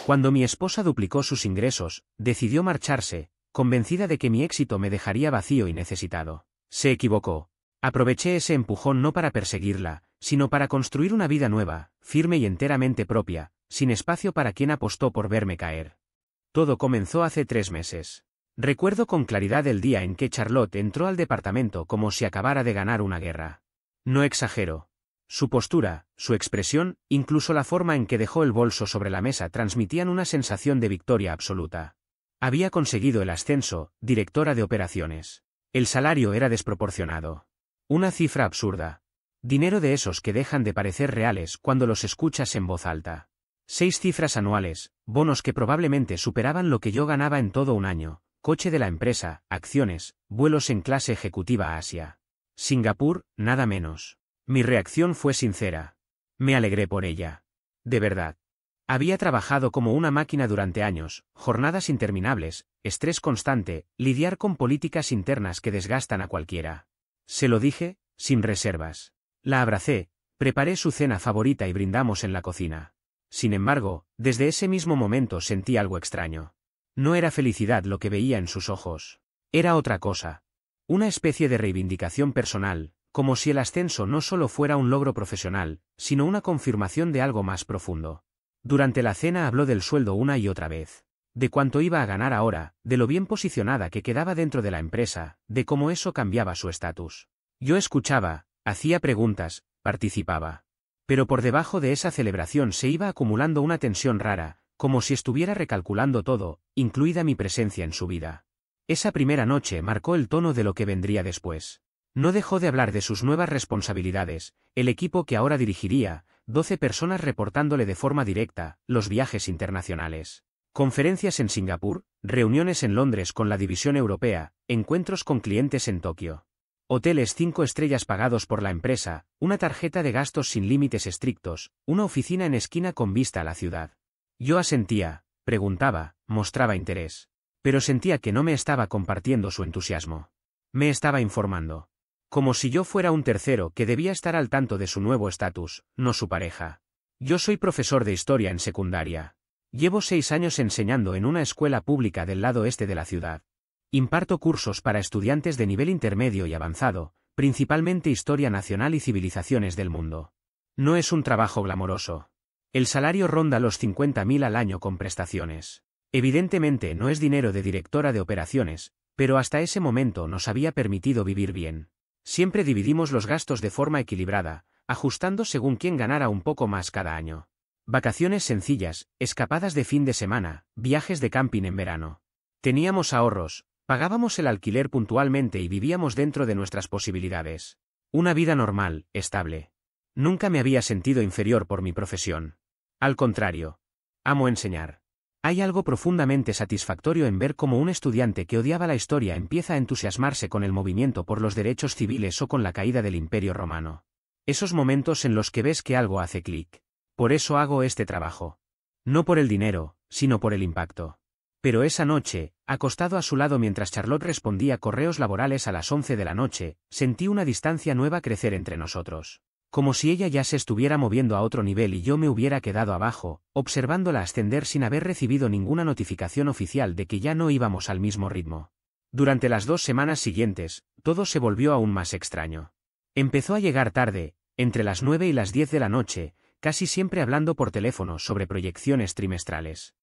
Cuando mi esposa duplicó sus ingresos, decidió marcharse, convencida de que mi éxito me dejaría vacío y necesitado. Se equivocó. Aproveché ese empujón no para perseguirla, sino para construir una vida nueva, firme y enteramente propia, sin espacio para quien apostó por verme caer. Todo comenzó hace 3 meses. Recuerdo con claridad el día en que Charlotte entró al departamento como si acabara de ganar una guerra. No exagero. Su postura, su expresión, incluso la forma en que dejó el bolso sobre la mesa transmitían una sensación de victoria absoluta. Había conseguido el ascenso, directora de operaciones. El salario era desproporcionado. Una cifra absurda. Dinero de esos que dejan de parecer reales cuando los escuchas en voz alta. 6 cifras anuales, bonos que probablemente superaban lo que yo ganaba en todo un año, coche de la empresa, acciones, vuelos en clase ejecutiva a Asia. Singapur, nada menos. Mi reacción fue sincera. Me alegré por ella. De verdad. Había trabajado como una máquina durante años, jornadas interminables, estrés constante, lidiar con políticas internas que desgastan a cualquiera. Se lo dije, sin reservas. La abracé, preparé su cena favorita y brindamos en la cocina. Sin embargo, desde ese mismo momento sentí algo extraño. No era felicidad lo que veía en sus ojos. Era otra cosa. Una especie de reivindicación personal, como si el ascenso no solo fuera un logro profesional, sino una confirmación de algo más profundo. Durante la cena habló del sueldo una y otra vez. De cuánto iba a ganar ahora, de lo bien posicionada que quedaba dentro de la empresa, de cómo eso cambiaba su estatus. Yo escuchaba, hacía preguntas, participaba. Pero por debajo de esa celebración se iba acumulando una tensión rara, como si estuviera recalculando todo, incluida mi presencia en su vida. Esa primera noche marcó el tono de lo que vendría después. No dejó de hablar de sus nuevas responsabilidades, el equipo que ahora dirigiría, 12 personas reportándole de forma directa, los viajes internacionales. Conferencias en Singapur, reuniones en Londres con la división europea, encuentros con clientes en Tokio. Hoteles 5 estrellas pagados por la empresa, una tarjeta de gastos sin límites estrictos, una oficina en esquina con vista a la ciudad. Yo asentía, preguntaba, mostraba interés. Pero sentía que no me estaba compartiendo su entusiasmo. Me estaba informando. Como si yo fuera un tercero que debía estar al tanto de su nuevo estatus, no su pareja. Yo soy profesor de historia en secundaria. Llevo 6 años enseñando en una escuela pública del lado este de la ciudad. Imparto cursos para estudiantes de nivel intermedio y avanzado, principalmente historia nacional y civilizaciones del mundo. No es un trabajo glamoroso. El salario ronda los 50.000 al año con prestaciones. Evidentemente no es dinero de directora de operaciones, pero hasta ese momento nos había permitido vivir bien. Siempre dividimos los gastos de forma equilibrada, ajustando según quién ganara un poco más cada año. Vacaciones sencillas, escapadas de fin de semana, viajes de camping en verano. Teníamos ahorros, pagábamos el alquiler puntualmente y vivíamos dentro de nuestras posibilidades. Una vida normal, estable. Nunca me había sentido inferior por mi profesión. Al contrario. Amo enseñar. Hay algo profundamente satisfactorio en ver cómo un estudiante que odiaba la historia empieza a entusiasmarse con el movimiento por los derechos civiles o con la caída del Imperio Romano. Esos momentos en los que ves que algo hace clic. Por eso hago este trabajo. No por el dinero, sino por el impacto. Pero esa noche, acostado a su lado mientras Charlotte respondía correos laborales a las 11 de la noche, sentí una distancia nueva crecer entre nosotros. Como si ella ya se estuviera moviendo a otro nivel y yo me hubiera quedado abajo, observándola ascender sin haber recibido ninguna notificación oficial de que ya no íbamos al mismo ritmo. Durante las 2 semanas siguientes, todo se volvió aún más extraño. Empezó a llegar tarde, entre las 9 y las 10 de la noche, casi siempre hablando por teléfono sobre proyecciones trimestrales.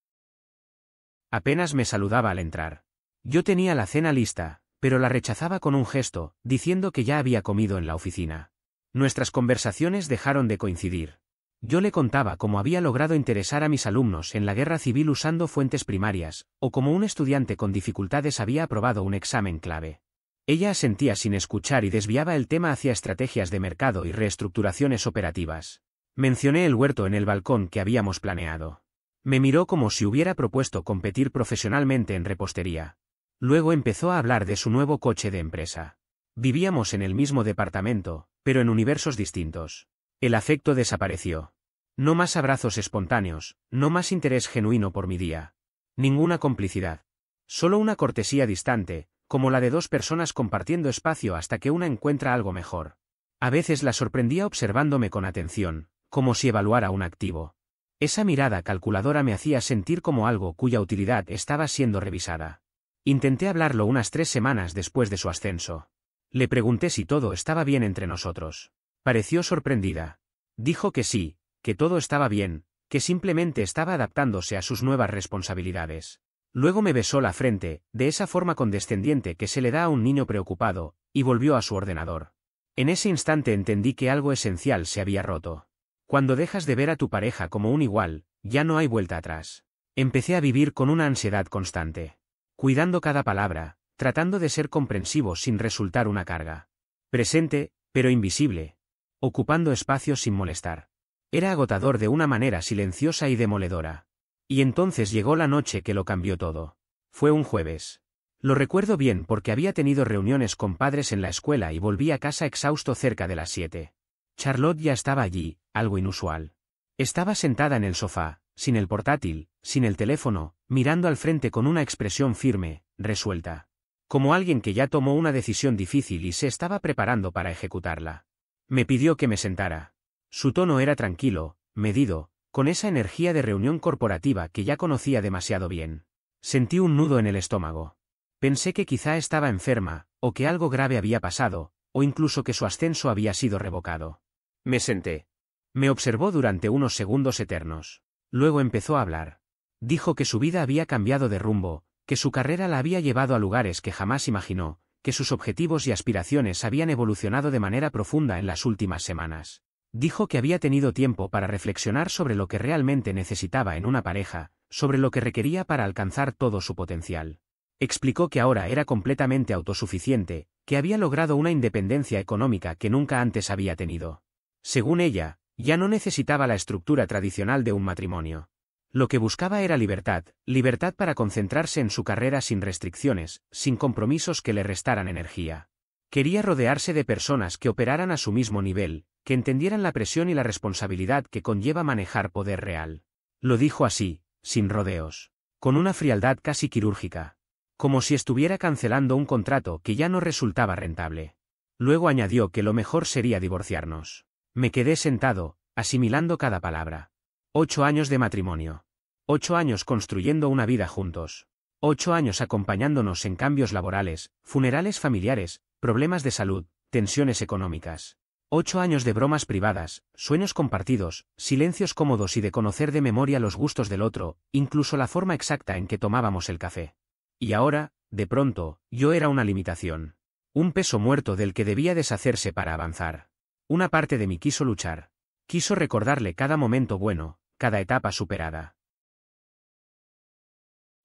Apenas me saludaba al entrar. Yo tenía la cena lista, pero la rechazaba con un gesto, diciendo que ya había comido en la oficina. Nuestras conversaciones dejaron de coincidir. Yo le contaba cómo había logrado interesar a mis alumnos en la guerra civil usando fuentes primarias, o cómo un estudiante con dificultades había aprobado un examen clave. Ella asentía sin escuchar y desviaba el tema hacia estrategias de mercado y reestructuraciones operativas. Mencioné el huerto en el balcón que habíamos planeado. Me miró como si hubiera propuesto competir profesionalmente en repostería. Luego empezó a hablar de su nuevo coche de empresa. Vivíamos en el mismo departamento, pero en universos distintos. El afecto desapareció. No más abrazos espontáneos, no más interés genuino por mi día. Ninguna complicidad. Solo una cortesía distante, como la de 2 personas compartiendo espacio hasta que una encuentra algo mejor. A veces la sorprendía observándome con atención, como si evaluara un activo. Esa mirada calculadora me hacía sentir como algo cuya utilidad estaba siendo revisada. Intenté hablarlo unas 3 semanas después de su ascenso. Le pregunté si todo estaba bien entre nosotros. Pareció sorprendida. Dijo que sí, que todo estaba bien, que simplemente estaba adaptándose a sus nuevas responsabilidades. Luego me besó la frente, de esa forma condescendiente que se le da a un niño preocupado, y volvió a su ordenador. En ese instante entendí que algo esencial se había roto. Cuando dejas de ver a tu pareja como un igual, ya no hay vuelta atrás. Empecé a vivir con una ansiedad constante. Cuidando cada palabra, tratando de ser comprensivo sin resultar una carga. Presente, pero invisible. Ocupando espacio sin molestar. Era agotador de una manera silenciosa y demoledora. Y entonces llegó la noche que lo cambió todo. Fue un jueves. Lo recuerdo bien porque había tenido reuniones con padres en la escuela y volví a casa exhausto cerca de las 7. Charlotte ya estaba allí, algo inusual. Estaba sentada en el sofá, sin el portátil, sin el teléfono, mirando al frente con una expresión firme, resuelta. Como alguien que ya tomó una decisión difícil y se estaba preparando para ejecutarla. Me pidió que me sentara. Su tono era tranquilo, medido, con esa energía de reunión corporativa que ya conocía demasiado bien. Sentí un nudo en el estómago. Pensé que quizá estaba enferma, o que algo grave había pasado, o incluso que su ascenso había sido revocado. Me senté. Me observó durante unos segundos eternos. Luego empezó a hablar. Dijo que su vida había cambiado de rumbo, que su carrera la había llevado a lugares que jamás imaginó, que sus objetivos y aspiraciones habían evolucionado de manera profunda en las últimas semanas. Dijo que había tenido tiempo para reflexionar sobre lo que realmente necesitaba en una pareja, sobre lo que requería para alcanzar todo su potencial. Explicó que ahora era completamente autosuficiente, que había logrado una independencia económica que nunca antes había tenido. Según ella, ya no necesitaba la estructura tradicional de un matrimonio. Lo que buscaba era libertad, libertad para concentrarse en su carrera sin restricciones, sin compromisos que le restaran energía. Quería rodearse de personas que operaran a su mismo nivel, que entendieran la presión y la responsabilidad que conlleva manejar poder real. Lo dijo así, sin rodeos, con una frialdad casi quirúrgica. Como si estuviera cancelando un contrato que ya no resultaba rentable. Luego añadió que lo mejor sería divorciarnos. Me quedé sentado, asimilando cada palabra. 8 años de matrimonio. 8 años construyendo una vida juntos. 8 años acompañándonos en cambios laborales, funerales familiares, problemas de salud, tensiones económicas. 8 años de bromas privadas, sueños compartidos, silencios cómodos y de conocer de memoria los gustos del otro, incluso la forma exacta en que tomábamos el café. Y ahora, de pronto, yo era una limitación. Un peso muerto del que debía deshacerse para avanzar. Una parte de mí quiso luchar. Quiso recordarle cada momento bueno, cada etapa superada.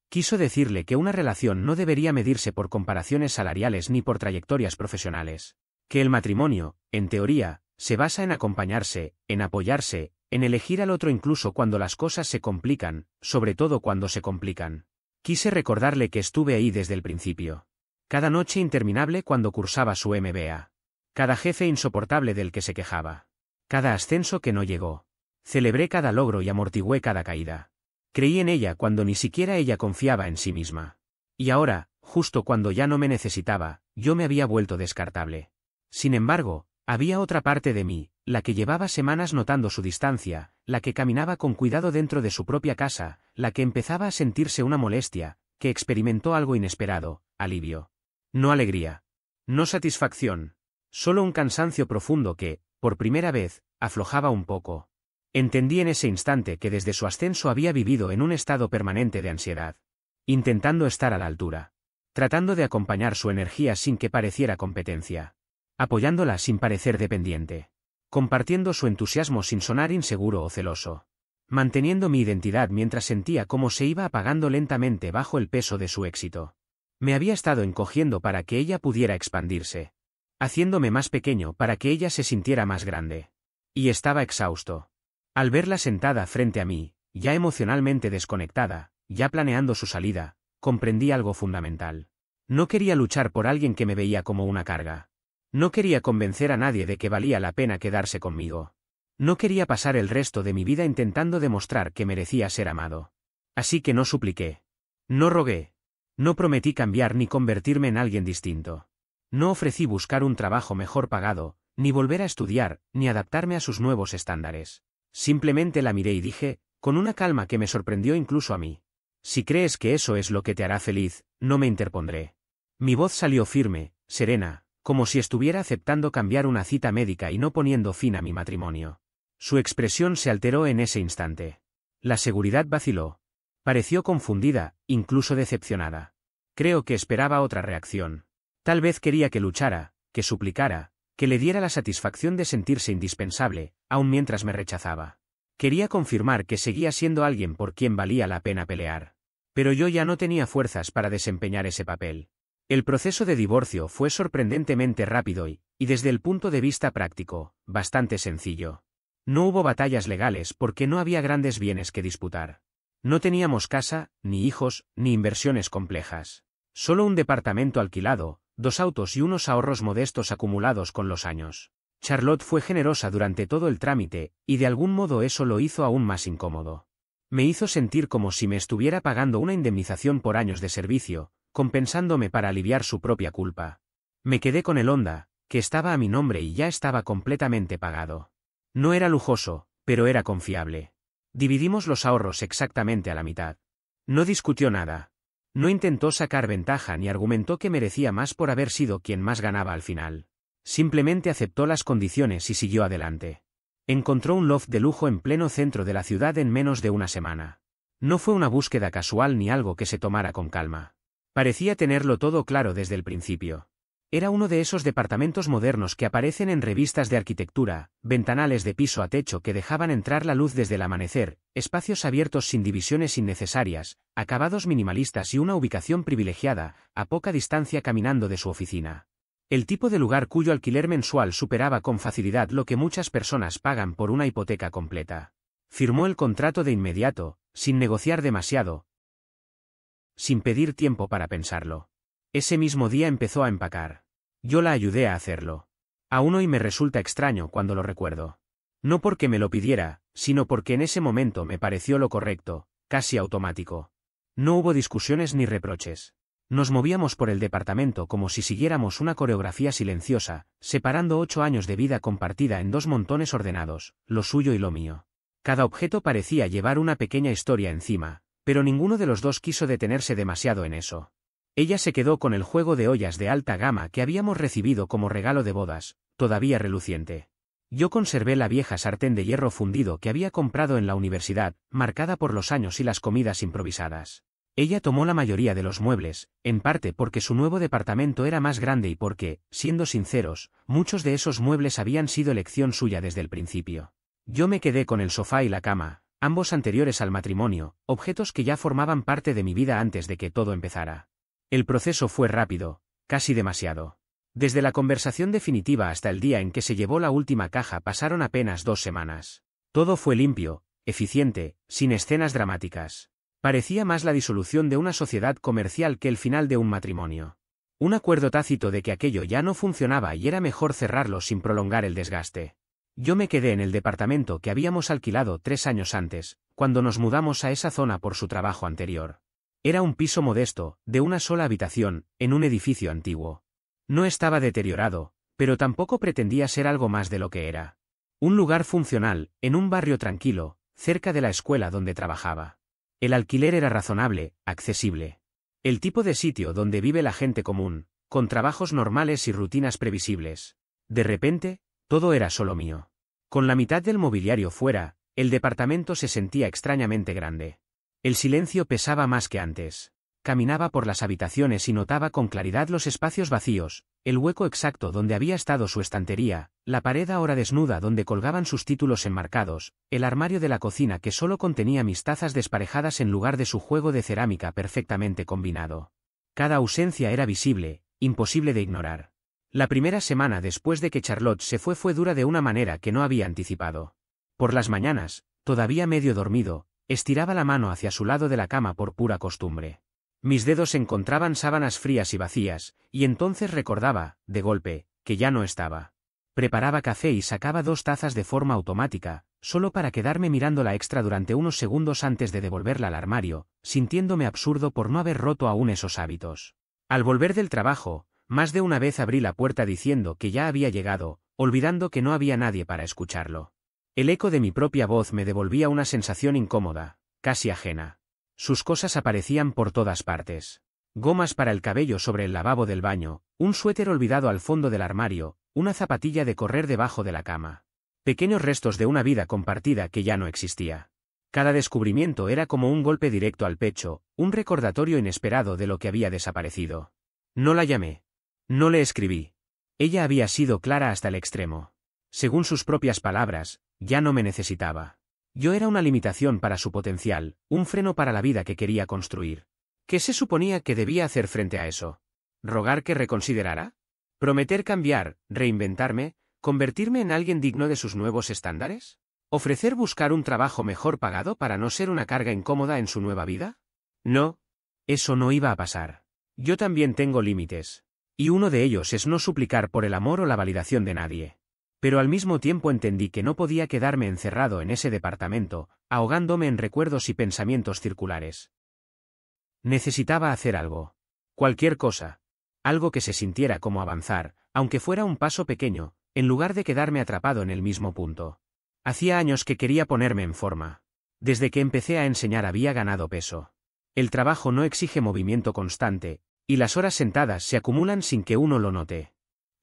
Quiso decirle que una relación no debería medirse por comparaciones salariales ni por trayectorias profesionales. Que el matrimonio, en teoría, se basa en acompañarse, en apoyarse, en elegir al otro incluso cuando las cosas se complican, sobre todo cuando se complican. Quise recordarle que estuve ahí desde el principio. Cada noche interminable cuando cursaba su MBA. Cada jefe insoportable del que se quejaba. Cada ascenso que no llegó. Celebré cada logro y amortigué cada caída. Creí en ella cuando ni siquiera ella confiaba en sí misma. Y ahora, justo cuando ya no me necesitaba, yo me había vuelto descartable. Sin embargo, había otra parte de mí, la que llevaba semanas notando su distancia, la que caminaba con cuidado dentro de su propia casa, la que empezaba a sentirse una molestia, que experimentó algo inesperado, alivio. No alegría. No satisfacción. Solo un cansancio profundo que, por primera vez, aflojaba un poco. Entendí en ese instante que desde su ascenso había vivido en un estado permanente de ansiedad. Intentando estar a la altura. Tratando de acompañar su energía sin que pareciera competencia. Apoyándola sin parecer dependiente. Compartiendo su entusiasmo sin sonar inseguro o celoso. Manteniendo mi identidad mientras sentía cómo se iba apagando lentamente bajo el peso de su éxito. Me había estado encogiendo para que ella pudiera expandirse. Haciéndome más pequeño para que ella se sintiera más grande. Y estaba exhausto. Al verla sentada frente a mí, ya emocionalmente desconectada, ya planeando su salida, comprendí algo fundamental. No quería luchar por alguien que me veía como una carga. No quería convencer a nadie de que valía la pena quedarse conmigo. No quería pasar el resto de mi vida intentando demostrar que merecía ser amado. Así que no supliqué. No rogué. No prometí cambiar ni convertirme en alguien distinto. No ofrecí buscar un trabajo mejor pagado, ni volver a estudiar, ni adaptarme a sus nuevos estándares. Simplemente la miré y dije, con una calma que me sorprendió incluso a mí. Si crees que eso es lo que te hará feliz, no me interpondré. Mi voz salió firme, serena, como si estuviera aceptando cambiar una cita médica y no poniendo fin a mi matrimonio. Su expresión se alteró en ese instante. La seguridad vaciló. Pareció confundida, incluso decepcionada. Creo que esperaba otra reacción. Tal vez quería que luchara, que suplicara, que le diera la satisfacción de sentirse indispensable, aun mientras me rechazaba. Quería confirmar que seguía siendo alguien por quien valía la pena pelear. Pero yo ya no tenía fuerzas para desempeñar ese papel. El proceso de divorcio fue sorprendentemente rápido y, desde el punto de vista práctico, bastante sencillo. No hubo batallas legales porque no había grandes bienes que disputar. No teníamos casa, ni hijos, ni inversiones complejas. Solo un departamento alquilado, 2 autos y unos ahorros modestos acumulados con los años. Charlotte fue generosa durante todo el trámite, y de algún modo eso lo hizo aún más incómodo. Me hizo sentir como si me estuviera pagando una indemnización por años de servicio, compensándome para aliviar su propia culpa. Me quedé con el Honda, que estaba a mi nombre y ya estaba completamente pagado. No era lujoso, pero era confiable. Dividimos los ahorros exactamente a la mitad. No discutió nada. No intentó sacar ventaja ni argumentó que merecía más por haber sido quien más ganaba al final. Simplemente aceptó las condiciones y siguió adelante. Encontró un loft de lujo en pleno centro de la ciudad en menos de una semana. No fue una búsqueda casual ni algo que se tomara con calma. Parecía tenerlo todo claro desde el principio. Era uno de esos departamentos modernos que aparecen en revistas de arquitectura, ventanales de piso a techo que dejaban entrar la luz desde el amanecer, espacios abiertos sin divisiones innecesarias, acabados minimalistas y una ubicación privilegiada, a poca distancia caminando de su oficina. El tipo de lugar cuyo alquiler mensual superaba con facilidad lo que muchas personas pagan por una hipoteca completa. Firmó el contrato de inmediato, sin negociar demasiado, sin pedir tiempo para pensarlo. Ese mismo día empezó a empacar. Yo la ayudé a hacerlo. Aún hoy me resulta extraño cuando lo recuerdo. No porque me lo pidiera, sino porque en ese momento me pareció lo correcto, casi automático. No hubo discusiones ni reproches. Nos movíamos por el departamento como si siguiéramos una coreografía silenciosa, separando 8 años de vida compartida en 2 montones ordenados, lo suyo y lo mío. Cada objeto parecía llevar una pequeña historia encima, pero ninguno de los dos quiso detenerse demasiado en eso. Ella se quedó con el juego de ollas de alta gama que habíamos recibido como regalo de bodas, todavía reluciente. Yo conservé la vieja sartén de hierro fundido que había comprado en la universidad, marcada por los años y las comidas improvisadas. Ella tomó la mayoría de los muebles, en parte porque su nuevo departamento era más grande y porque, siendo sinceros, muchos de esos muebles habían sido elección suya desde el principio. Yo me quedé con el sofá y la cama, ambos anteriores al matrimonio, objetos que ya formaban parte de mi vida antes de que todo empezara. El proceso fue rápido, casi demasiado. Desde la conversación definitiva hasta el día en que se llevó la última caja pasaron apenas 2 semanas. Todo fue limpio, eficiente, sin escenas dramáticas. Parecía más la disolución de una sociedad comercial que el final de un matrimonio. Un acuerdo tácito de que aquello ya no funcionaba y era mejor cerrarlo sin prolongar el desgaste. Yo me quedé en el departamento que habíamos alquilado 3 años antes, cuando nos mudamos a esa zona por su trabajo anterior. Era un piso modesto, de una sola habitación, en un edificio antiguo. No estaba deteriorado, pero tampoco pretendía ser algo más de lo que era. Un lugar funcional, en un barrio tranquilo, cerca de la escuela donde trabajaba. El alquiler era razonable, accesible. El tipo de sitio donde vive la gente común, con trabajos normales y rutinas previsibles. De repente, todo era solo mío. Con la mitad del mobiliario fuera, el departamento se sentía extrañamente grande. El silencio pesaba más que antes. Caminaba por las habitaciones y notaba con claridad los espacios vacíos, el hueco exacto donde había estado su estantería, la pared ahora desnuda donde colgaban sus títulos enmarcados, el armario de la cocina que solo contenía mis tazas desparejadas en lugar de su juego de cerámica perfectamente combinado. Cada ausencia era visible, imposible de ignorar. La primera semana después de que Charlotte se fue dura de una manera que no había anticipado. Por las mañanas, todavía medio dormido, estiraba la mano hacia su lado de la cama por pura costumbre. Mis dedos encontraban sábanas frías y vacías, y entonces recordaba, de golpe, que ya no estaba. Preparaba café y sacaba 2 tazas de forma automática, solo para quedarme mirándola extra durante unos segundos antes de devolverla al armario, sintiéndome absurdo por no haber roto aún esos hábitos. Al volver del trabajo, más de una vez abrí la puerta diciendo que ya había llegado, olvidando que no había nadie para escucharlo. El eco de mi propia voz me devolvía una sensación incómoda, casi ajena. Sus cosas aparecían por todas partes. Gomas para el cabello sobre el lavabo del baño, un suéter olvidado al fondo del armario, una zapatilla de correr debajo de la cama. Pequeños restos de una vida compartida que ya no existía. Cada descubrimiento era como un golpe directo al pecho, un recordatorio inesperado de lo que había desaparecido. No la llamé. No le escribí. Ella había sido clara hasta el extremo. Según sus propias palabras, ya no me necesitaba. Yo era una limitación para su potencial, un freno para la vida que quería construir. ¿Qué se suponía que debía hacer frente a eso? ¿Rogar que reconsiderara? ¿Prometer cambiar, reinventarme, convertirme en alguien digno de sus nuevos estándares? ¿Ofrecer buscar un trabajo mejor pagado para no ser una carga incómoda en su nueva vida? No. Eso no iba a pasar. Yo también tengo límites. Y uno de ellos es no suplicar por el amor o la validación de nadie. Pero al mismo tiempo entendí que no podía quedarme encerrado en ese departamento, ahogándome en recuerdos y pensamientos circulares. Necesitaba hacer algo. Cualquier cosa. Algo que se sintiera como avanzar, aunque fuera un paso pequeño, en lugar de quedarme atrapado en el mismo punto. Hacía años que quería ponerme en forma. Desde que empecé a enseñar había ganado peso. El trabajo no exige movimiento constante, y las horas sentadas se acumulan sin que uno lo note.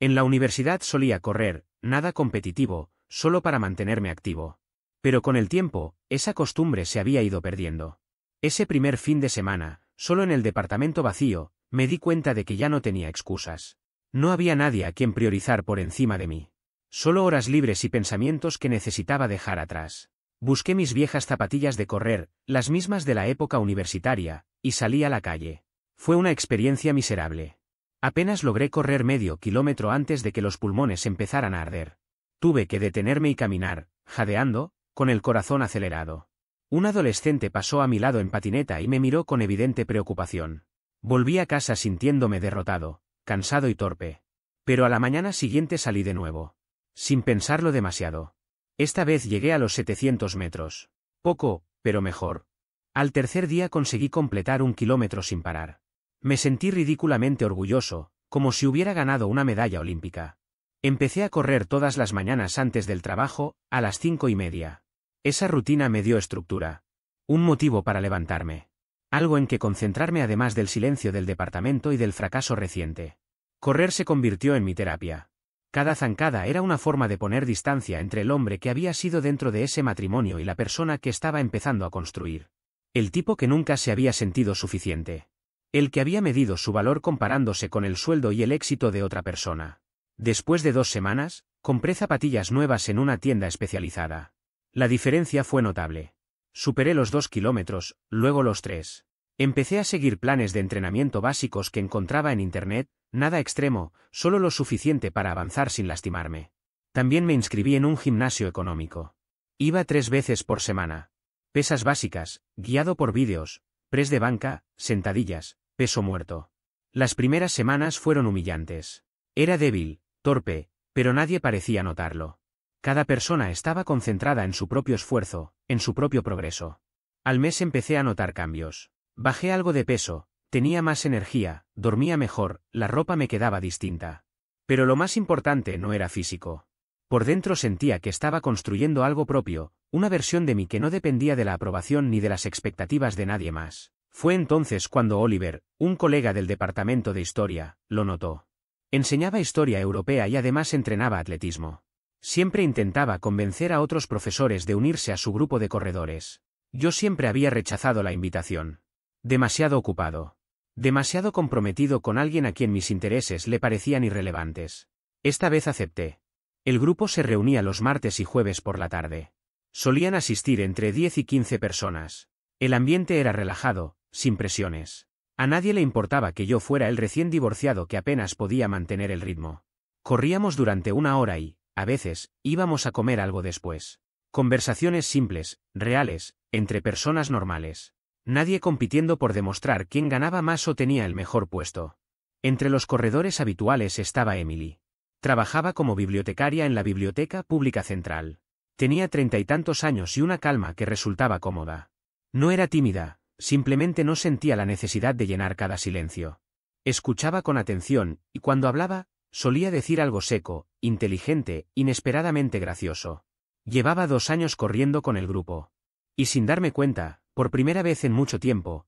En la universidad solía correr, nada competitivo, solo para mantenerme activo. Pero con el tiempo, esa costumbre se había ido perdiendo. Ese primer fin de semana, solo en el departamento vacío, me di cuenta de que ya no tenía excusas. No había nadie a quien priorizar por encima de mí. Solo horas libres y pensamientos que necesitaba dejar atrás. Busqué mis viejas zapatillas de correr, las mismas de la época universitaria, y salí a la calle. Fue una experiencia miserable. Apenas logré correr medio kilómetro antes de que los pulmones empezaran a arder. Tuve que detenerme y caminar, jadeando, con el corazón acelerado. Un adolescente pasó a mi lado en patineta y me miró con evidente preocupación. Volví a casa sintiéndome derrotado, cansado y torpe. Pero a la mañana siguiente salí de nuevo. Sin pensarlo demasiado. Esta vez llegué a los 700 metros. Poco, pero mejor. Al tercer día conseguí completar 1 kilómetro sin parar. Me sentí ridículamente orgulloso, como si hubiera ganado una medalla olímpica. Empecé a correr todas las mañanas antes del trabajo, a las 5:30. Esa rutina me dio estructura. Un motivo para levantarme. Algo en que concentrarme además del silencio del departamento y del fracaso reciente. Correr se convirtió en mi terapia. Cada zancada era una forma de poner distancia entre el hombre que había sido dentro de ese matrimonio y la persona que estaba empezando a construir. El tipo que nunca se había sentido suficiente. El que había medido su valor comparándose con el sueldo y el éxito de otra persona. Después de 2 semanas, compré zapatillas nuevas en una tienda especializada. La diferencia fue notable. Superé los 2 kilómetros, luego los 3. Empecé a seguir planes de entrenamiento básicos que encontraba en internet, nada extremo, solo lo suficiente para avanzar sin lastimarme. También me inscribí en un gimnasio económico. Iba 3 veces por semana. Pesas básicas, guiado por vídeos, press de banca, sentadillas, peso muerto. Las primeras semanas fueron humillantes. Era débil, torpe, pero nadie parecía notarlo. Cada persona estaba concentrada en su propio esfuerzo, en su propio progreso. Al mes empecé a notar cambios. Bajé algo de peso, tenía más energía, dormía mejor, la ropa me quedaba distinta. Pero lo más importante no era físico. Por dentro sentía que estaba construyendo algo propio, una versión de mí que no dependía de la aprobación ni de las expectativas de nadie más. Fue entonces cuando Oliver, un colega del departamento de historia, lo notó. Enseñaba historia europea y además entrenaba atletismo. Siempre intentaba convencer a otros profesores de unirse a su grupo de corredores. Yo siempre había rechazado la invitación. Demasiado ocupado. Demasiado comprometido con alguien a quien mis intereses le parecían irrelevantes. Esta vez acepté. El grupo se reunía los martes y jueves por la tarde. Solían asistir entre 10 y 15 personas. El ambiente era relajado, sin presiones. A nadie le importaba que yo fuera el recién divorciado que apenas podía mantener el ritmo. Corríamos durante 1 hora y, a veces, íbamos a comer algo después. Conversaciones simples, reales, entre personas normales. Nadie compitiendo por demostrar quién ganaba más o tenía el mejor puesto. Entre los corredores habituales estaba Emily. Trabajaba como bibliotecaria en la Biblioteca Pública Central. Tenía 30 y tantos años y una calma que resultaba cómoda. No era tímida, simplemente no sentía la necesidad de llenar cada silencio. Escuchaba con atención, y cuando hablaba, solía decir algo seco, inteligente, inesperadamente gracioso. Llevaba 2 años corriendo con el grupo. Y sin darme cuenta, por primera vez en mucho tiempo,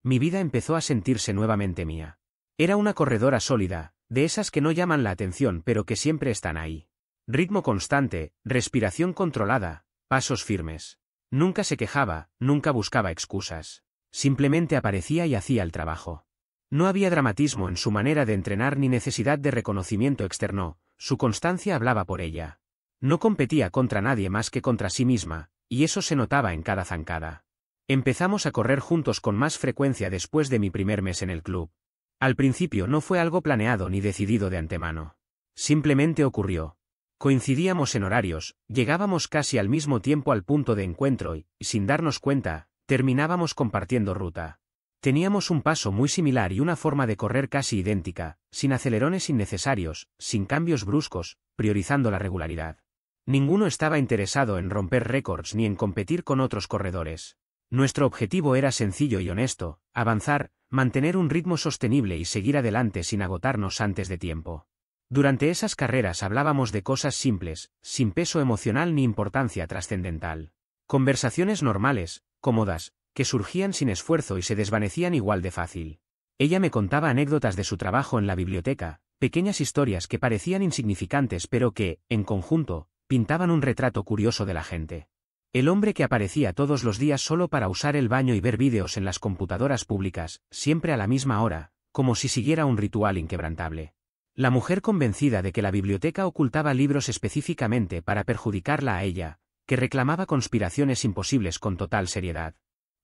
mi vida empezó a sentirse nuevamente mía. Era una corredora sólida, de esas que no llaman la atención pero que siempre están ahí. Ritmo constante, respiración controlada, pasos firmes. Nunca se quejaba, nunca buscaba excusas. Simplemente aparecía y hacía el trabajo. No había dramatismo en su manera de entrenar ni necesidad de reconocimiento externo, su constancia hablaba por ella. No competía contra nadie más que contra sí misma, y eso se notaba en cada zancada. Empezamos a correr juntos con más frecuencia después de mi primer mes en el club. Al principio no fue algo planeado ni decidido de antemano. Simplemente ocurrió. Coincidíamos en horarios, llegábamos casi al mismo tiempo al punto de encuentro y, sin darnos cuenta, terminábamos compartiendo ruta. Teníamos un paso muy similar y una forma de correr casi idéntica, sin acelerones innecesarios, sin cambios bruscos, priorizando la regularidad. Ninguno estaba interesado en romper récords ni en competir con otros corredores. Nuestro objetivo era sencillo y honesto: avanzar, mantener un ritmo sostenible y seguir adelante sin agotarnos antes de tiempo. Durante esas carreras hablábamos de cosas simples, sin peso emocional ni importancia trascendental. Conversaciones normales, cómodas, que surgían sin esfuerzo y se desvanecían igual de fácil. Ella me contaba anécdotas de su trabajo en la biblioteca, pequeñas historias que parecían insignificantes pero que, en conjunto, pintaban un retrato curioso de la gente. El hombre que aparecía todos los días solo para usar el baño y ver vídeos en las computadoras públicas, siempre a la misma hora, como si siguiera un ritual inquebrantable. La mujer convencida de que la biblioteca ocultaba libros específicamente para perjudicarla a ella, que reclamaba conspiraciones imposibles con total seriedad.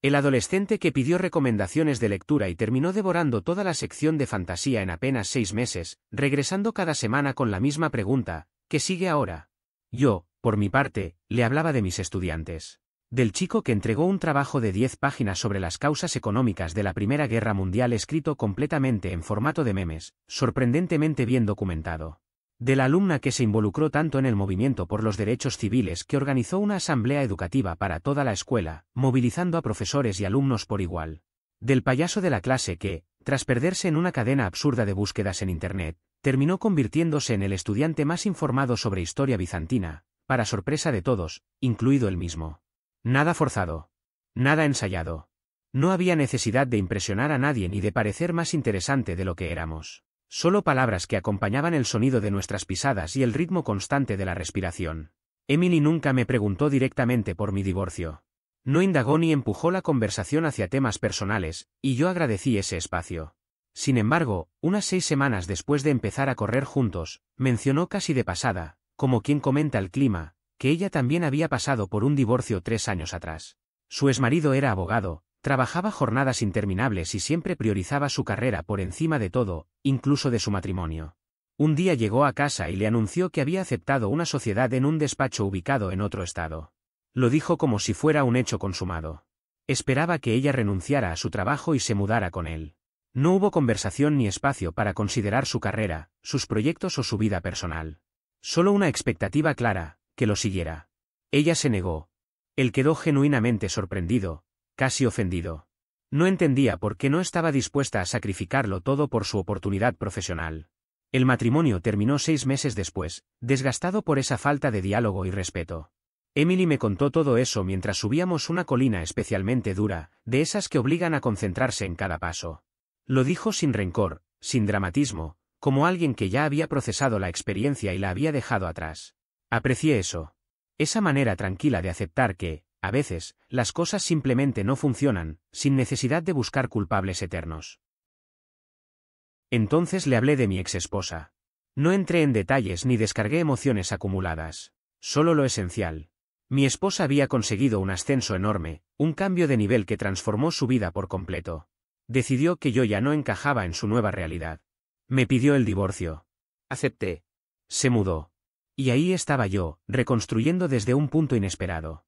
El adolescente que pidió recomendaciones de lectura y terminó devorando toda la sección de fantasía en apenas 6 meses, regresando cada semana con la misma pregunta: ¿qué sigue ahora? Yo, por mi parte, le hablaba de mis estudiantes. Del chico que entregó un trabajo de 10 páginas sobre las causas económicas de la Primera Guerra Mundial escrito completamente en formato de memes, sorprendentemente bien documentado. De la alumna que se involucró tanto en el movimiento por los derechos civiles que organizó una asamblea educativa para toda la escuela, movilizando a profesores y alumnos por igual. Del payaso de la clase que, tras perderse en una cadena absurda de búsquedas en Internet, terminó convirtiéndose en el estudiante más informado sobre historia bizantina, para sorpresa de todos, incluido él mismo. Nada forzado. Nada ensayado. No había necesidad de impresionar a nadie ni de parecer más interesante de lo que éramos. Solo palabras que acompañaban el sonido de nuestras pisadas y el ritmo constante de la respiración. Emily nunca me preguntó directamente por mi divorcio. No indagó ni empujó la conversación hacia temas personales, y yo agradecí ese espacio. Sin embargo, unas 6 semanas después de empezar a correr juntos, mencionó casi de pasada, como quien comenta el clima, que ella también había pasado por un divorcio 3 años atrás. Su exmarido era abogado, trabajaba jornadas interminables y siempre priorizaba su carrera por encima de todo, incluso de su matrimonio. Un día llegó a casa y le anunció que había aceptado una sociedad en un despacho ubicado en otro estado. Lo dijo como si fuera un hecho consumado. Esperaba que ella renunciara a su trabajo y se mudara con él. No hubo conversación ni espacio para considerar su carrera, sus proyectos o su vida personal. Solo una expectativa clara: que lo siguiera. Ella se negó. Él quedó genuinamente sorprendido, casi ofendido. No entendía por qué no estaba dispuesta a sacrificarlo todo por su oportunidad profesional. El matrimonio terminó 6 meses después, desgastado por esa falta de diálogo y respeto. Emily me contó todo eso mientras subíamos una colina especialmente dura, de esas que obligan a concentrarse en cada paso. Lo dijo sin rencor, sin dramatismo, como alguien que ya había procesado la experiencia y la había dejado atrás. Aprecié eso. Esa manera tranquila de aceptar que, a veces, las cosas simplemente no funcionan, sin necesidad de buscar culpables eternos. Entonces le hablé de mi exesposa. No entré en detalles ni descargué emociones acumuladas. Solo lo esencial. Mi esposa había conseguido un ascenso enorme, un cambio de nivel que transformó su vida por completo. Decidió que yo ya no encajaba en su nueva realidad. Me pidió el divorcio. Acepté. Se mudó. Y ahí estaba yo, reconstruyendo desde un punto inesperado.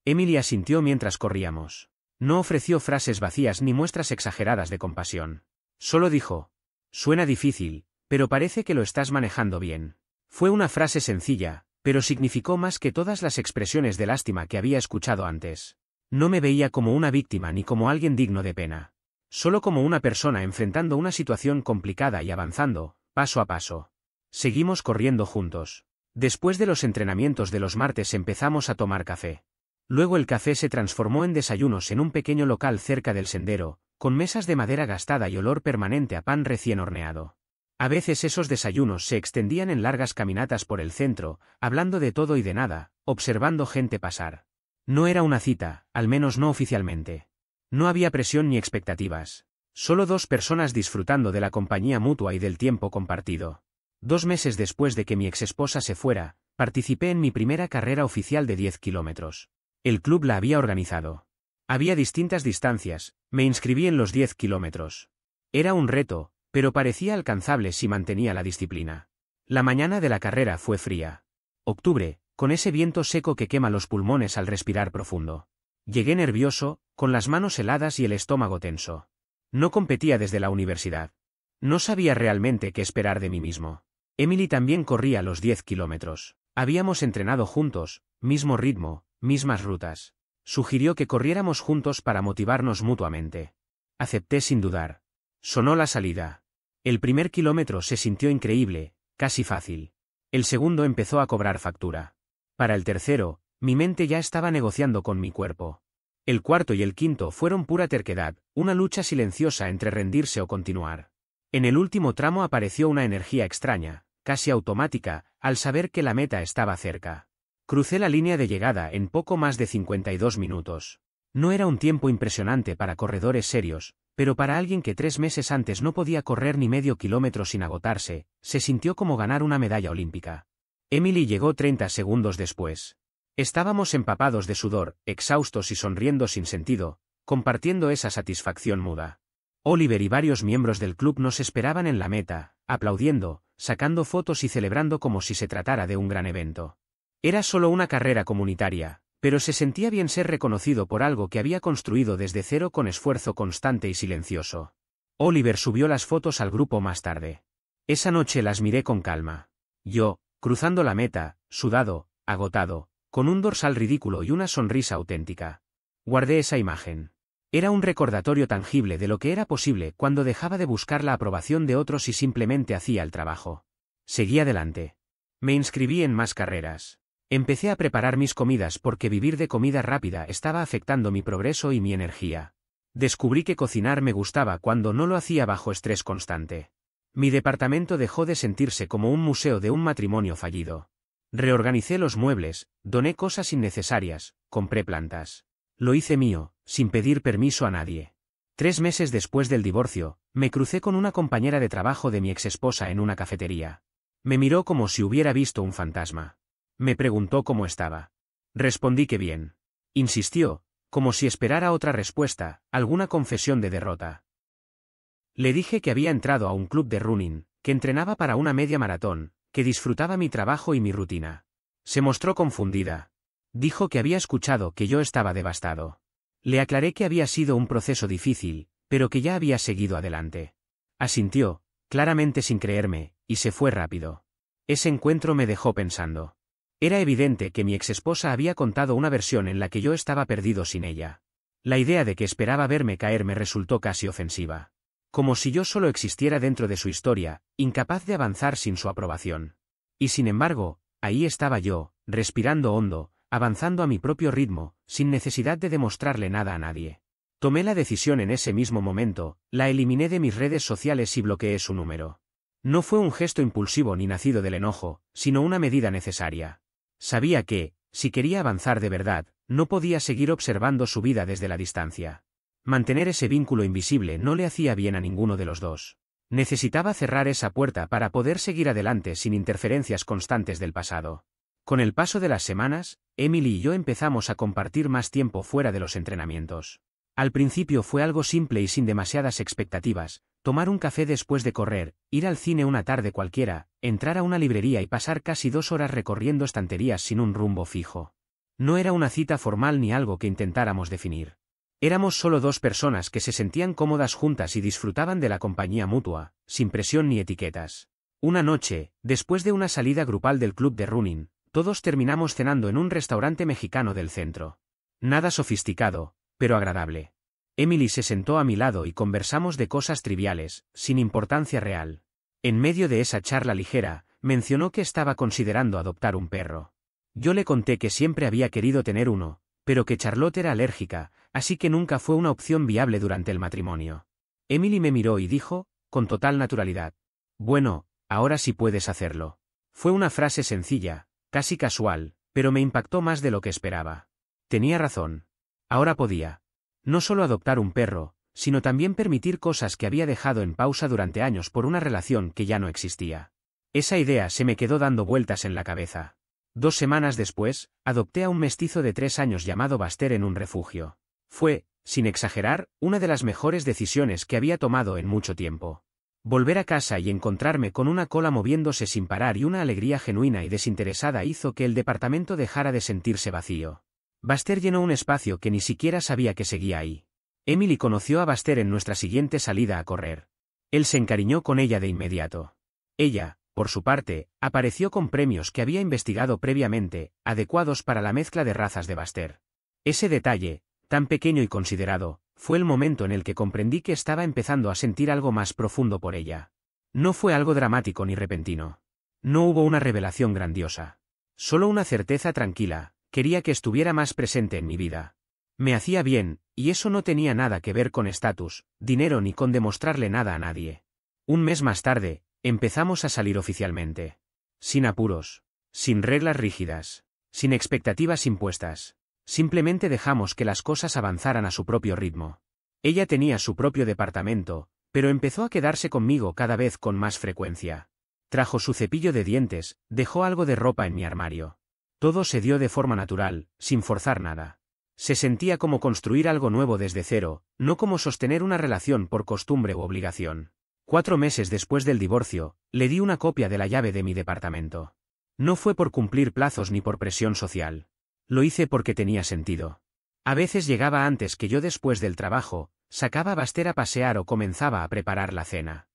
Emily asintió mientras corríamos. No ofreció frases vacías ni muestras exageradas de compasión. Solo dijo: suena difícil, pero parece que lo estás manejando bien. Fue una frase sencilla, pero significó más que todas las expresiones de lástima que había escuchado antes. No me veía como una víctima ni como alguien digno de pena. Solo como una persona enfrentando una situación complicada y avanzando, paso a paso. Seguimos corriendo juntos. Después de los entrenamientos de los martes empezamos a tomar café. Luego el café se transformó en desayunos en un pequeño local cerca del sendero, con mesas de madera gastada y olor permanente a pan recién horneado. A veces esos desayunos se extendían en largas caminatas por el centro, hablando de todo y de nada, observando gente pasar. No era una cita, al menos no oficialmente. No había presión ni expectativas. Solo dos personas disfrutando de la compañía mutua y del tiempo compartido. 2 meses después de que mi exesposa se fuera, participé en mi primera carrera oficial de 10 kilómetros. El club la había organizado. Había distintas distancias, me inscribí en los 10 kilómetros. Era un reto, pero parecía alcanzable si mantenía la disciplina. La mañana de la carrera fue fría. Octubre, con ese viento seco que quema los pulmones al respirar profundo. Llegué nervioso, con las manos heladas y el estómago tenso. No competía desde la universidad. No sabía realmente qué esperar de mí mismo. Emily también corría los 10 kilómetros. Habíamos entrenado juntos, mismo ritmo, mismas rutas. Sugirió que corriéramos juntos para motivarnos mutuamente. Acepté sin dudar. Sonó la salida. El primer kilómetro se sintió increíble, casi fácil. El segundo empezó a cobrar factura. Para el tercero, mi mente ya estaba negociando con mi cuerpo. El cuarto y el quinto fueron pura terquedad, una lucha silenciosa entre rendirse o continuar. En el último tramo apareció una energía extraña, casi automática, al saber que la meta estaba cerca. Crucé la línea de llegada en poco más de 52 minutos. No era un tiempo impresionante para corredores serios, pero para alguien que 3 meses antes no podía correr ni medio kilómetro sin agotarse, se sintió como ganar una medalla olímpica. Emily llegó 30 segundos después. Estábamos empapados de sudor, exhaustos y sonriendo sin sentido, compartiendo esa satisfacción muda. Oliver y varios miembros del club nos esperaban en la meta, aplaudiendo, sacando fotos y celebrando como si se tratara de un gran evento. Era solo una carrera comunitaria, pero se sentía bien ser reconocido por algo que había construido desde cero con esfuerzo constante y silencioso. Oliver subió las fotos al grupo más tarde. Esa noche las miré con calma. Yo, cruzando la meta, sudado, agotado, con un dorsal ridículo y una sonrisa auténtica. Guardé esa imagen. Era un recordatorio tangible de lo que era posible cuando dejaba de buscar la aprobación de otros y simplemente hacía el trabajo. Seguí adelante. Me inscribí en más carreras. Empecé a preparar mis comidas porque vivir de comida rápida estaba afectando mi progreso y mi energía. Descubrí que cocinar me gustaba cuando no lo hacía bajo estrés constante. Mi departamento dejó de sentirse como un museo de un matrimonio fallido. Reorganicé los muebles, doné cosas innecesarias, compré plantas. Lo hice mío, sin pedir permiso a nadie. 3 meses después del divorcio, me crucé con una compañera de trabajo de mi exesposa en una cafetería. Me miró como si hubiera visto un fantasma. Me preguntó cómo estaba. Respondí que bien. Insistió, como si esperara otra respuesta, alguna confesión de derrota. Le dije que había entrado a un club de running, que entrenaba para una media maratón, que disfrutaba mi trabajo y mi rutina. Se mostró confundida. Dijo que había escuchado que yo estaba devastado. Le aclaré que había sido un proceso difícil, pero que ya había seguido adelante. Asintió, claramente sin creerme, y se fue rápido. Ese encuentro me dejó pensando. Era evidente que mi exesposa había contado una versión en la que yo estaba perdido sin ella. La idea de que esperaba verme caer me resultó casi ofensiva. Como si yo solo existiera dentro de su historia, incapaz de avanzar sin su aprobación. Y sin embargo, ahí estaba yo, respirando hondo, avanzando a mi propio ritmo, sin necesidad de demostrarle nada a nadie. Tomé la decisión en ese mismo momento, la eliminé de mis redes sociales y bloqueé su número. No fue un gesto impulsivo ni nacido del enojo, sino una medida necesaria. Sabía que, si quería avanzar de verdad, no podía seguir observando su vida desde la distancia. Mantener ese vínculo invisible no le hacía bien a ninguno de los dos. Necesitaba cerrar esa puerta para poder seguir adelante sin interferencias constantes del pasado. Con el paso de las semanas, Emily y yo empezamos a compartir más tiempo fuera de los entrenamientos. Al principio fue algo simple y sin demasiadas expectativas: tomar un café después de correr, ir al cine una tarde cualquiera, entrar a una librería y pasar casi 2 horas recorriendo estanterías sin un rumbo fijo. No era una cita formal ni algo que intentáramos definir. Éramos solo 2 personas que se sentían cómodas juntas y disfrutaban de la compañía mutua, sin presión ni etiquetas. Una noche, después de una salida grupal del club de running, todos terminamos cenando en un restaurante mexicano del centro. Nada sofisticado, pero agradable. Emily se sentó a mi lado y conversamos de cosas triviales, sin importancia real. En medio de esa charla ligera, mencionó que estaba considerando adoptar un perro. Yo le conté que siempre había querido tener uno, pero que Charlotte era alérgica, así que nunca fue una opción viable durante el matrimonio. Emily me miró y dijo, con total naturalidad: «Bueno, ahora sí puedes hacerlo». Fue una frase sencilla, casi casual, pero me impactó más de lo que esperaba. Tenía razón. Ahora podía. No solo adoptar un perro, sino también permitir cosas que había dejado en pausa durante años por una relación que ya no existía. Esa idea se me quedó dando vueltas en la cabeza. 2 semanas después, adopté a un mestizo de 3 años llamado Buster en un refugio. Fue, sin exagerar, una de las mejores decisiones que había tomado en mucho tiempo. Volver a casa y encontrarme con una cola moviéndose sin parar y una alegría genuina y desinteresada hizo que el departamento dejara de sentirse vacío. Buster llenó un espacio que ni siquiera sabía que seguía ahí. Emily conoció a Buster en nuestra siguiente salida a correr. Él se encariñó con ella de inmediato. Ella, por su parte, apareció con premios que había investigado previamente, adecuados para la mezcla de razas de Buster. Ese detalle, tan pequeño y considerado, fue el momento en el que comprendí que estaba empezando a sentir algo más profundo por ella. No fue algo dramático ni repentino. No hubo una revelación grandiosa. Solo una certeza tranquila: quería que estuviera más presente en mi vida. Me hacía bien, y eso no tenía nada que ver con estatus, dinero ni con demostrarle nada a nadie. Un mes más tarde, empezamos a salir oficialmente. Sin apuros. Sin reglas rígidas. Sin expectativas impuestas. Simplemente dejamos que las cosas avanzaran a su propio ritmo. Ella tenía su propio departamento, pero empezó a quedarse conmigo cada vez con más frecuencia. Trajo su cepillo de dientes, dejó algo de ropa en mi armario. Todo se dio de forma natural, sin forzar nada. Se sentía como construir algo nuevo desde cero, no como sostener una relación por costumbre u obligación. 4 meses después del divorcio, le di una copia de la llave de mi departamento. No fue por cumplir plazos ni por presión social. Lo hice porque tenía sentido. A veces llegaba antes que yo después del trabajo, sacaba a Buster a pasear o comenzaba a preparar la cena.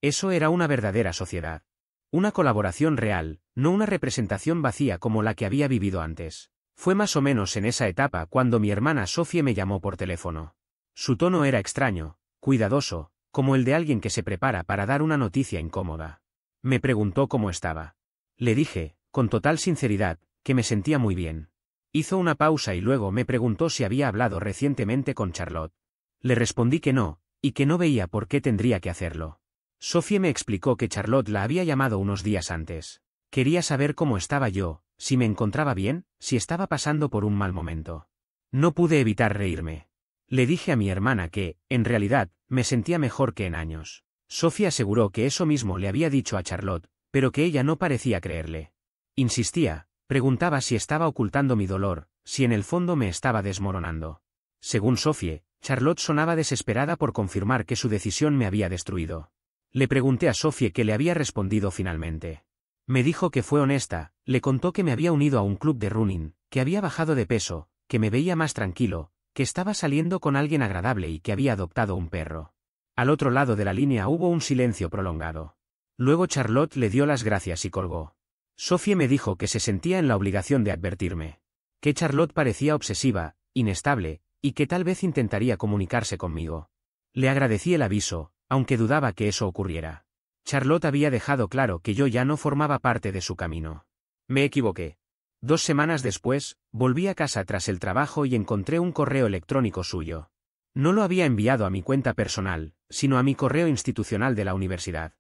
Eso era una verdadera sociedad. Una colaboración real, no una representación vacía como la que había vivido antes. Fue más o menos en esa etapa cuando mi hermana Sophie me llamó por teléfono. Su tono era extraño, cuidadoso, como el de alguien que se prepara para dar una noticia incómoda. Me preguntó cómo estaba. Le dije, con total sinceridad, que me sentía muy bien. Hizo una pausa y luego me preguntó si había hablado recientemente con Charlotte. Le respondí que no, y que no veía por qué tendría que hacerlo. Sophie me explicó que Charlotte la había llamado unos días antes. Quería saber cómo estaba yo, si me encontraba bien, si estaba pasando por un mal momento. No pude evitar reírme. Le dije a mi hermana que, en realidad, me sentía mejor que en años. Sophie aseguró que eso mismo le había dicho a Charlotte, pero que ella no parecía creerle. Insistía, preguntaba si estaba ocultando mi dolor, si en el fondo me estaba desmoronando. Según Sophie, Charlotte sonaba desesperada por confirmar que su decisión me había destruido. Le pregunté a Sophie qué le había respondido finalmente. Me dijo que fue honesta, le contó que me había unido a un club de running, que había bajado de peso, que me veía más tranquilo, que estaba saliendo con alguien agradable y que había adoptado un perro. Al otro lado de la línea hubo un silencio prolongado. Luego Charlotte le dio las gracias y colgó. Sophie me dijo que se sentía en la obligación de advertirme. Que Charlotte parecía obsesiva, inestable, y que tal vez intentaría comunicarse conmigo. Le agradecí el aviso, aunque dudaba que eso ocurriera. Charlotte había dejado claro que yo ya no formaba parte de su camino. Me equivoqué. 2 semanas después, volví a casa tras el trabajo y encontré un correo electrónico suyo. No lo había enviado a mi cuenta personal, sino a mi correo institucional de la universidad.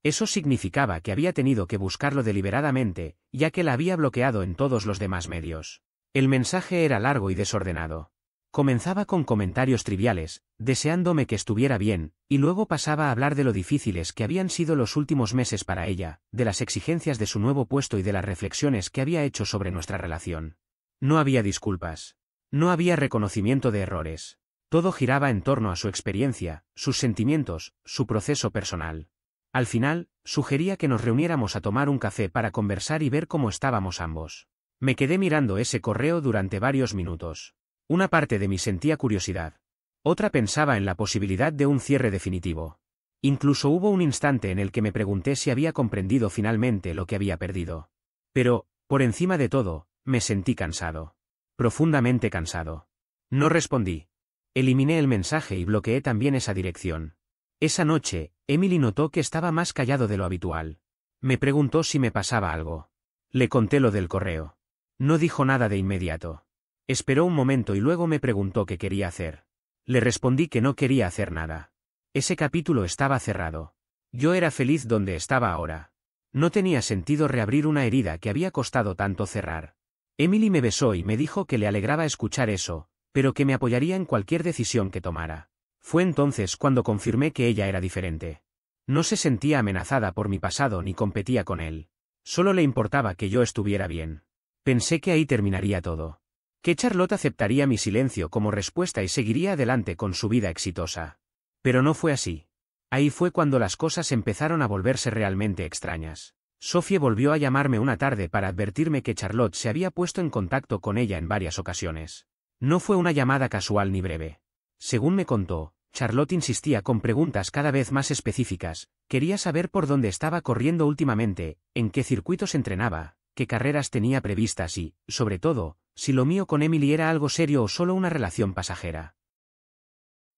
Eso significaba que había tenido que buscarlo deliberadamente, ya que la había bloqueado en todos los demás medios. El mensaje era largo y desordenado. Comenzaba con comentarios triviales, deseándome que estuviera bien, y luego pasaba a hablar de lo difíciles que habían sido los últimos meses para ella, de las exigencias de su nuevo puesto y de las reflexiones que había hecho sobre nuestra relación. No había disculpas. No había reconocimiento de errores. Todo giraba en torno a su experiencia, sus sentimientos, su proceso personal. Al final, sugería que nos reuniéramos a tomar un café para conversar y ver cómo estábamos ambos. Me quedé mirando ese correo durante varios minutos. Una parte de mí sentía curiosidad. Otra pensaba en la posibilidad de un cierre definitivo. Incluso hubo un instante en el que me pregunté si había comprendido finalmente lo que había perdido. Pero, por encima de todo, me sentí cansado. Profundamente cansado. No respondí. Eliminé el mensaje y bloqueé también esa dirección. Esa noche, Emily notó que estaba más callado de lo habitual. Me preguntó si me pasaba algo. Le conté lo del correo. No dijo nada de inmediato. Esperó un momento y luego me preguntó qué quería hacer. Le respondí que no quería hacer nada. Ese capítulo estaba cerrado. Yo era feliz donde estaba ahora. No tenía sentido reabrir una herida que había costado tanto cerrar. Emily me besó y me dijo que le alegraba escuchar eso, pero que me apoyaría en cualquier decisión que tomara. Fue entonces cuando confirmé que ella era diferente. No se sentía amenazada por mi pasado ni competía con él. Solo le importaba que yo estuviera bien. Pensé que ahí terminaría todo. Que Charlotte aceptaría mi silencio como respuesta y seguiría adelante con su vida exitosa. Pero no fue así. Ahí fue cuando las cosas empezaron a volverse realmente extrañas. Sophie volvió a llamarme una tarde para advertirme que Charlotte se había puesto en contacto con ella en varias ocasiones. No fue una llamada casual ni breve. Según me contó, Charlotte insistía con preguntas cada vez más específicas, quería saber por dónde estaba corriendo últimamente, en qué circuitos entrenaba, qué carreras tenía previstas y, sobre todo, si lo mío con Emily era algo serio o solo una relación pasajera.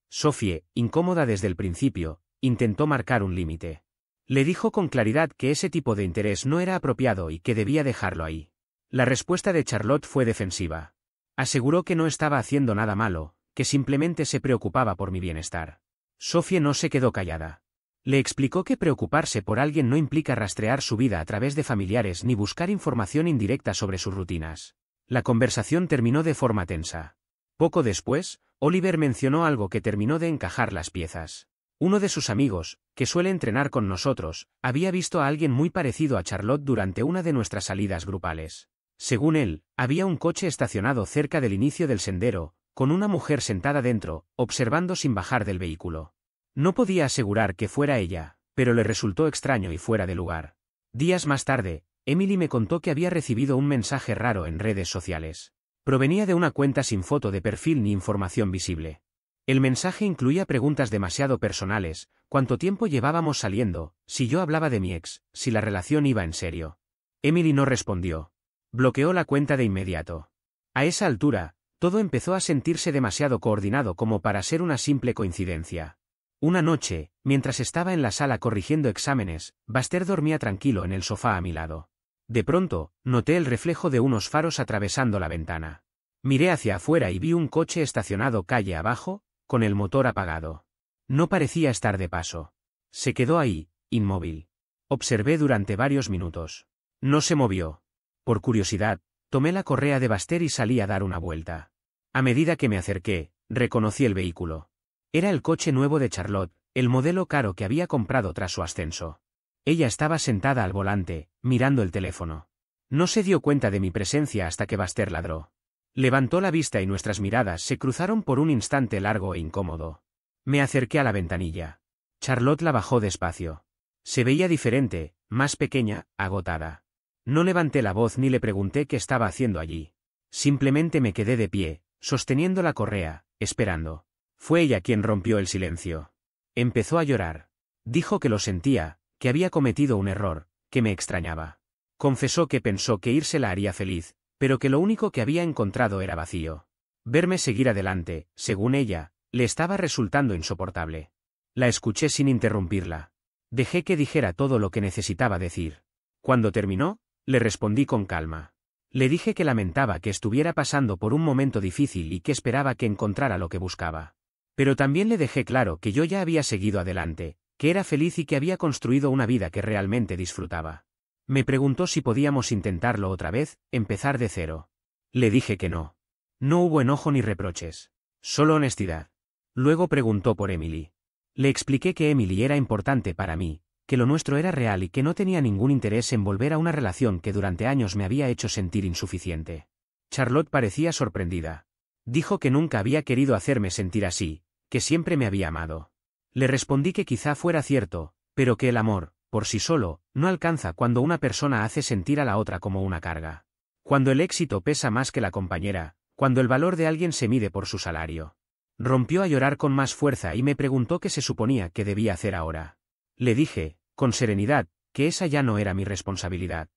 Sophie, incómoda desde el principio, intentó marcar un límite. Le dijo con claridad que ese tipo de interés no era apropiado y que debía dejarlo ahí. La respuesta de Charlotte fue defensiva. Aseguró que no estaba haciendo nada malo, que simplemente se preocupaba por mi bienestar. Sophie no se quedó callada. Le explicó que preocuparse por alguien no implica rastrear su vida a través de familiares ni buscar información indirecta sobre sus rutinas. La conversación terminó de forma tensa. Poco después, Oliver mencionó algo que terminó de encajar las piezas. Uno de sus amigos, que suele entrenar con nosotros, había visto a alguien muy parecido a Charlotte durante una de nuestras salidas grupales. Según él, había un coche estacionado cerca del inicio del sendero, con una mujer sentada dentro, observando sin bajar del vehículo. No podía asegurar que fuera ella, pero le resultó extraño y fuera de lugar. Días más tarde, Emily me contó que había recibido un mensaje raro en redes sociales. Provenía de una cuenta sin foto de perfil ni información visible. El mensaje incluía preguntas demasiado personales: cuánto tiempo llevábamos saliendo, si yo hablaba de mi ex, si la relación iba en serio. Emily no respondió. Bloqueó la cuenta de inmediato. A esa altura, todo empezó a sentirse demasiado coordinado como para ser una simple coincidencia. Una noche, mientras estaba en la sala corrigiendo exámenes, Buster dormía tranquilo en el sofá a mi lado. De pronto, noté el reflejo de unos faros atravesando la ventana. Miré hacia afuera y vi un coche estacionado calle abajo, con el motor apagado. No parecía estar de paso. Se quedó ahí, inmóvil. Observé durante varios minutos. No se movió. Por curiosidad, tomé la correa de Buster y salí a dar una vuelta. A medida que me acerqué, reconocí el vehículo. Era el coche nuevo de Charlotte, el modelo caro que había comprado tras su ascenso. Ella estaba sentada al volante, mirando el teléfono. No se dio cuenta de mi presencia hasta que Buster ladró. Levantó la vista y nuestras miradas se cruzaron por un instante largo e incómodo. Me acerqué a la ventanilla. Charlotte la bajó despacio. Se veía diferente, más pequeña, agotada. No levanté la voz ni le pregunté qué estaba haciendo allí. Simplemente me quedé de pie, sosteniendo la correa, esperando. Fue ella quien rompió el silencio. Empezó a llorar. Dijo que lo sentía, que había cometido un error, que me extrañaba. Confesó que pensó que irse la haría feliz, pero que lo único que había encontrado era vacío. Verme seguir adelante, según ella, le estaba resultando insoportable. La escuché sin interrumpirla. Dejé que dijera todo lo que necesitaba decir. Cuando terminó, le respondí con calma. Le dije que lamentaba que estuviera pasando por un momento difícil y que esperaba que encontrara lo que buscaba. Pero también le dejé claro que yo ya había seguido adelante, que era feliz y que había construido una vida que realmente disfrutaba. Me preguntó si podíamos intentarlo otra vez, empezar de cero. Le dije que no. No hubo enojo ni reproches. Solo honestidad. Luego preguntó por Emily. Le expliqué que Emily era importante para mí, que lo nuestro era real y que no tenía ningún interés en volver a una relación que durante años me había hecho sentir insuficiente. Charlotte parecía sorprendida. Dijo que nunca había querido hacerme sentir así, que siempre me había amado. Le respondí que quizá fuera cierto, pero que el amor, por sí solo, no alcanza cuando una persona hace sentir a la otra como una carga. Cuando el éxito pesa más que la compañera, cuando el valor de alguien se mide por su salario. Rompió a llorar con más fuerza y me preguntó qué se suponía que debía hacer ahora. Le dije, con serenidad, que esa ya no era mi responsabilidad.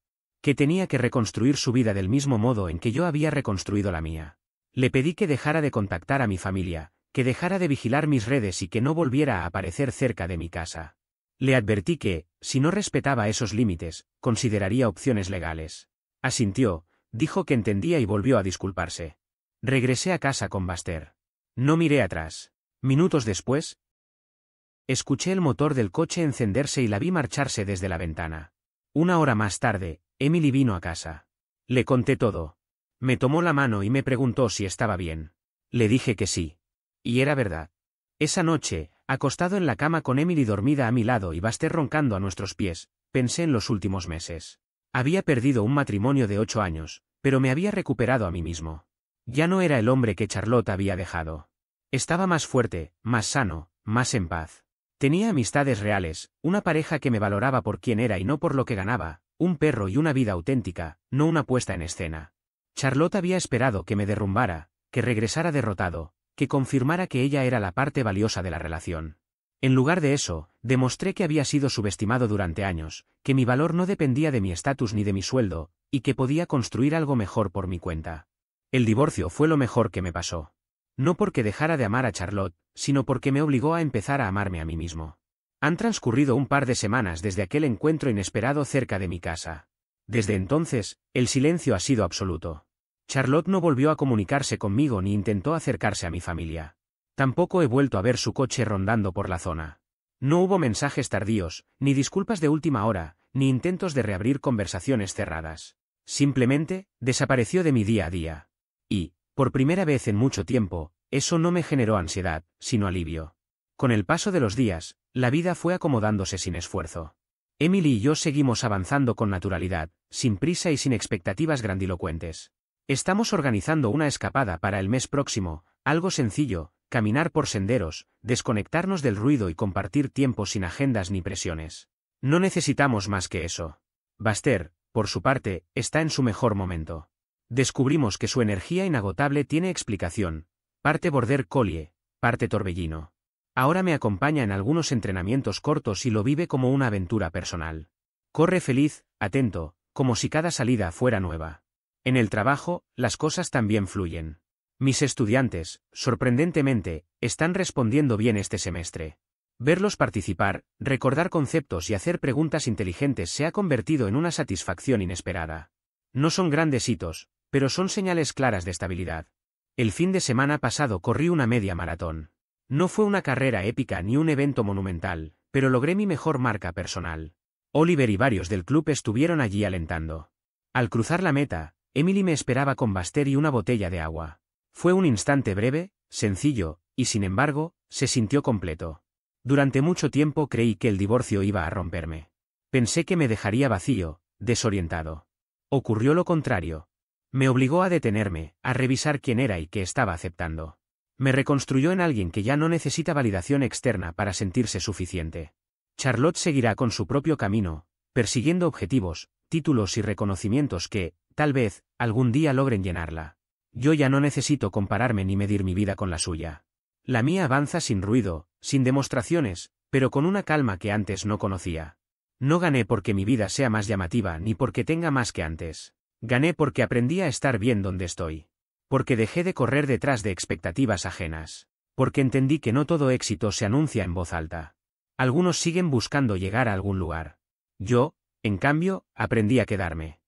Que tenía que reconstruir su vida del mismo modo en que yo había reconstruido la mía. Le pedí que dejara de contactar a mi familia, que dejara de vigilar mis redes y que no volviera a aparecer cerca de mi casa. Le advertí que, si no respetaba esos límites, consideraría opciones legales. Asintió, dijo que entendía y volvió a disculparse. Regresé a casa con Buster. No miré atrás. Minutos después, escuché el motor del coche encenderse y la vi marcharse desde la ventana. Una hora más tarde, Emily vino a casa. Le conté todo. Me tomó la mano y me preguntó si estaba bien. Le dije que sí. Y era verdad. Esa noche, acostado en la cama con Emily dormida a mi lado y Buster roncando a nuestros pies, pensé en los últimos meses. Había perdido un matrimonio de 8 años, pero me había recuperado a mí mismo. Ya no era el hombre que Charlotte había dejado. Estaba más fuerte, más sano, más en paz. Tenía amistades reales, una pareja que me valoraba por quien era y no por lo que ganaba, un perro y una vida auténtica, no una puesta en escena. Charlotte había esperado que me derrumbara, que regresara derrotado, que confirmara que ella era la parte valiosa de la relación. En lugar de eso, demostré que había sido subestimado durante años, que mi valor no dependía de mi estatus ni de mi sueldo, y que podía construir algo mejor por mi cuenta. El divorcio fue lo mejor que me pasó. No porque dejara de amar a Charlotte, sino porque me obligó a empezar a amarme a mí mismo. Han transcurrido un par de semanas desde aquel encuentro inesperado cerca de mi casa. Desde entonces, el silencio ha sido absoluto. Charlotte no volvió a comunicarse conmigo ni intentó acercarse a mi familia. Tampoco he vuelto a ver su coche rondando por la zona. No hubo mensajes tardíos, ni disculpas de última hora, ni intentos de reabrir conversaciones cerradas. Simplemente, desapareció de mi día a día. Y, por primera vez en mucho tiempo, eso no me generó ansiedad, sino alivio. Con el paso de los días, la vida fue acomodándose sin esfuerzo. Emily y yo seguimos avanzando con naturalidad, sin prisa y sin expectativas grandilocuentes. Estamos organizando una escapada para el mes próximo, algo sencillo, caminar por senderos, desconectarnos del ruido y compartir tiempo sin agendas ni presiones. No necesitamos más que eso. Buster, por su parte, está en su mejor momento. Descubrimos que su energía inagotable tiene explicación, parte border collie, parte torbellino. Ahora me acompaña en algunos entrenamientos cortos y lo vive como una aventura personal. Corre feliz, atento, como si cada salida fuera nueva. En el trabajo, las cosas también fluyen. Mis estudiantes, sorprendentemente, están respondiendo bien este semestre. Verlos participar, recordar conceptos y hacer preguntas inteligentes se ha convertido en una satisfacción inesperada. No son grandes hitos, pero son señales claras de estabilidad. El fin de semana pasado corrí una media maratón. No fue una carrera épica ni un evento monumental, pero logré mi mejor marca personal. Oliver y varios del club estuvieron allí alentando. Al cruzar la meta, Emily me esperaba con Buster y una botella de agua. Fue un instante breve, sencillo, y sin embargo, se sintió completo. Durante mucho tiempo creí que el divorcio iba a romperme. Pensé que me dejaría vacío, desorientado. Ocurrió lo contrario. Me obligó a detenerme, a revisar quién era y qué estaba aceptando. Me reconstruyó en alguien que ya no necesita validación externa para sentirse suficiente. Charlotte seguirá con su propio camino, persiguiendo objetivos, títulos y reconocimientos que, tal vez, algún día logren llenarla. Yo ya no necesito compararme ni medir mi vida con la suya. La mía avanza sin ruido, sin demostraciones, pero con una calma que antes no conocía. No gané porque mi vida sea más llamativa ni porque tenga más que antes. Gané porque aprendí a estar bien donde estoy. Porque dejé de correr detrás de expectativas ajenas. Porque entendí que no todo éxito se anuncia en voz alta. Algunos siguen buscando llegar a algún lugar. Yo, en cambio, aprendí a quedarme.